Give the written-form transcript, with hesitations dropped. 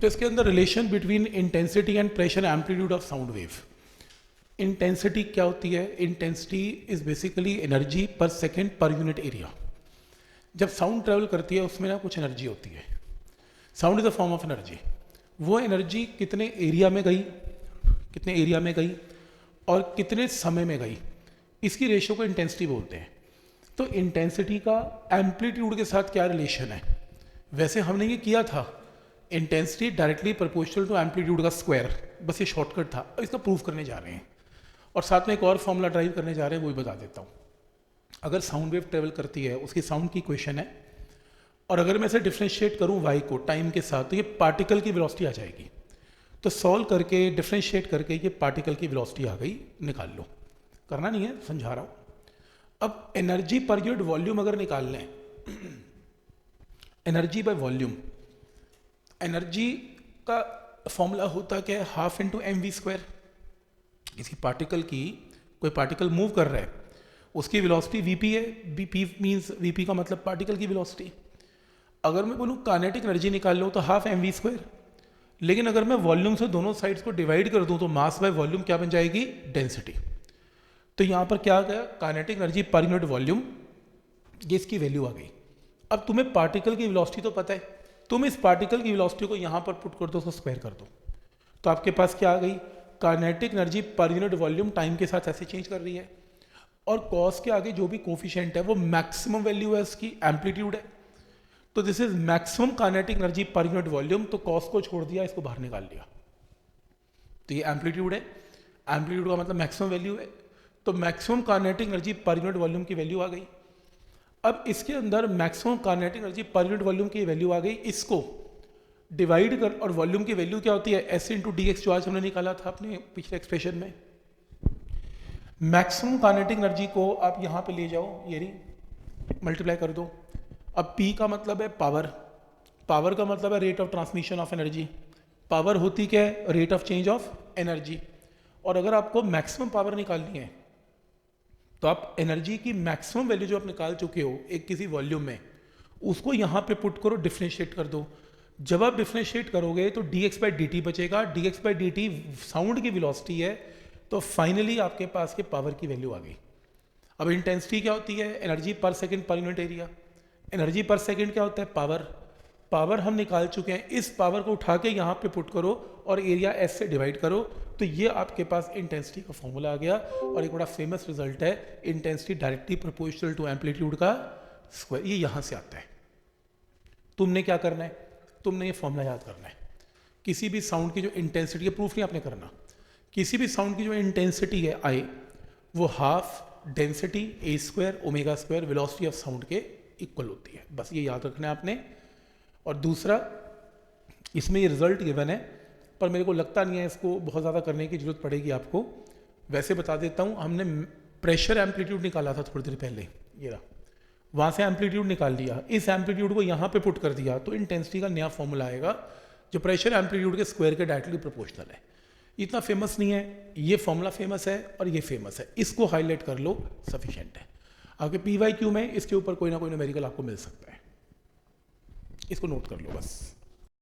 तो इसके अंदर relation between intensity and pressure amplitude of sound wave. Intensity क्या होती है? इंटेंसिटी इज बेसिकली एनर्जी पर सेकेंड पर यूनिट एरिया। जब साउंड ट्रेवल करती है उसमें ना कुछ एनर्जी होती है। Sound is a form of energy. वो एनर्जी कितने एरिया में गई और कितने समय में गई, इसकी रेशियो को इंटेंसिटी बोलते हैं। तो इंटेंसिटी का एम्पलीट्यूड के साथ क्या रिलेशन है? वैसे हमने ये किया था, intensity directly proportional to amplitude का स्क्वायर, बस ये शॉर्टकट था। अब इसका प्रूफ करने जा रहे हैं और साथ में एक और फॉर्मूला ड्राइव करने जा रहे हैं, वो भी बता देता हूँ। अगर साउंड वेव ट्रेवल करती है, उसकी साउंड की इक्वेशन है, और अगर मैं इसे डिफ्रेंशिएट करूँ वाई को टाइम के साथ, तो ये पार्टिकल की वेलोसिटी आ जाएगी। तो सॉल्व करके डिफ्रेंशिएट करके ये पार्टिकल की वेलोसिटी आ गई, निकाल लो। करना नहीं है, समझा रहा हूँ। अब एनर्जी पर यूनिट वॉल्यूम अगर निकाल लें, एनर्जी बाय वॉल्यूम, एनर्जी का फॉर्मूला होता क्या है? Half into m v square. किसी पार्टिकल की, कोई पार्टिकल मूव कर रहा है, उसकी वेलोसिटी वीपी है। वीपी मीन्स, वीपी का मतलब पार्टिकल की वेलोसिटी। अगर मैं बोलूँ काइनेटिक एनर्जी निकाल लो तो हाफ एम वी स्क्वायर। लेकिन अगर मैं वॉल्यूम से दोनों साइड्स को डिवाइड कर दूं तो मास बाय वॉल्यूम क्या बन जाएगी? डेंसिटी। तो यहाँ पर क्या आ गया? Kinetic energy per unit volume, ये इसकी वैल्यू आ गई। अब तुम्हें पार्टिकल की वेलोसिटी तो पता है, तुम इस पार्टिकल की वेलोसिटी को यहाँ पर पुट कर दो, उसको स्क्वायर कर दो, तो आपके पास क्या आ गई? Kinetic energy per unit volume time के साथ ऐसे चेंज कर रही है, और कॉस के आगे जो भी कोफिशिएंट है वो मैक्सिमम वैल्यू है, उसकी एम्पलीट्यूड है। तो this is maximum kinetic energy per unit volume. तो कॉस को छोड़ दिया, इसको बाहर निकाल लिया, तो ये एम्पलीट्यूड है। एम्पलीट्यूड का मतलब मैक्सिमम वैल्यू है, तो maximum kinetic energy per unit volume की वैल्यू आ गई। अब इसके अंदर maximum kinetic energy per unit volume की वैल्यू आ गई, इसको डिवाइड कर, और वॉल्यूम की वैल्यू क्या होती है? एस इंटू डी एक्स, जो आज हमने निकाला था अपने पिछले एक्सप्रेशन में। मैक्सिमम काइनेटिक एनर्जी को आप यहाँ पे ले जाओ, ये रही, मल्टीप्लाई कर दो। अब P का मतलब है पावर, पावर का मतलब है rate of transmission of energy. Power होती क्या है? Rate of change of energy. और अगर आपको मैक्सिमम पावर निकालनी है तो आप एनर्जी की मैक्सिमम वैल्यू जो आप निकाल चुके हो एक किसी वॉल्यूम में, उसको यहाँ पे पुट करो, डिफ्रेंशिएट कर दो। जब आप डिफ्रेंशिएट करोगे तो dx बाई dt बचेगा। dx बाई dt साउंड की वेलोसिटी है, तो फाइनली आपके पास के पावर की वैल्यू आ गई। अब इंटेंसिटी क्या होती है? एनर्जी पर second per unit area. Energy पर सेकेंड क्या होता है? पावर। पावर हम निकाल चुके हैं, इस पावर को उठा के यहाँ पे पुट करो और एरिया एस से डिवाइड करो, तो ये आपके पास इंटेंसिटी का फॉर्मूला आ गया। और एक बड़ा फेमस रिजल्ट है, intensity directly proportional to amplitude का स्क्वायर, ये यहाँ से आता है। तुमने क्या करना है? तुमने ये फॉर्मूला याद करना है। किसी भी साउंड की जो इंटेंसिटी है, प्रूफ नहीं आपने करना, किसी भी साउंड की जो इंटेंसिटी है आई, वो half density A square omega square velocity of sound के इक्वल होती है। बस ये याद रखना है आपने। और दूसरा, इसमें ये रिजल्ट गिवन है, पर मेरे को लगता नहीं है इसको बहुत ज़्यादा करने की जरूरत पड़ेगी आपको। वैसे बता देता हूँ, हमने प्रेशर एम्पलीट्यूड निकाला था थोड़ी देर पहले, ये रहा, वहाँ से एम्पलीट्यूड निकाल लिया, इस एम्पलीट्यूड को यहाँ पे पुट कर दिया, तो इंटेंसिटी का नया फॉर्मूला आएगा जो प्रेशर एम्पलीट्यूड के स्क्वायर के डायरेक्टली प्रोपोर्शनल है। इतना फेमस नहीं है, ये फॉर्मूला फेमस है और ये फेमस है, इसको हाईलाइट कर लो, सफिशिएंट है। आपके PYQ में इसके ऊपर कोई ना कोई न्यूमेरिकल आपको मिल सकता है, इसको नोट कर लो बस।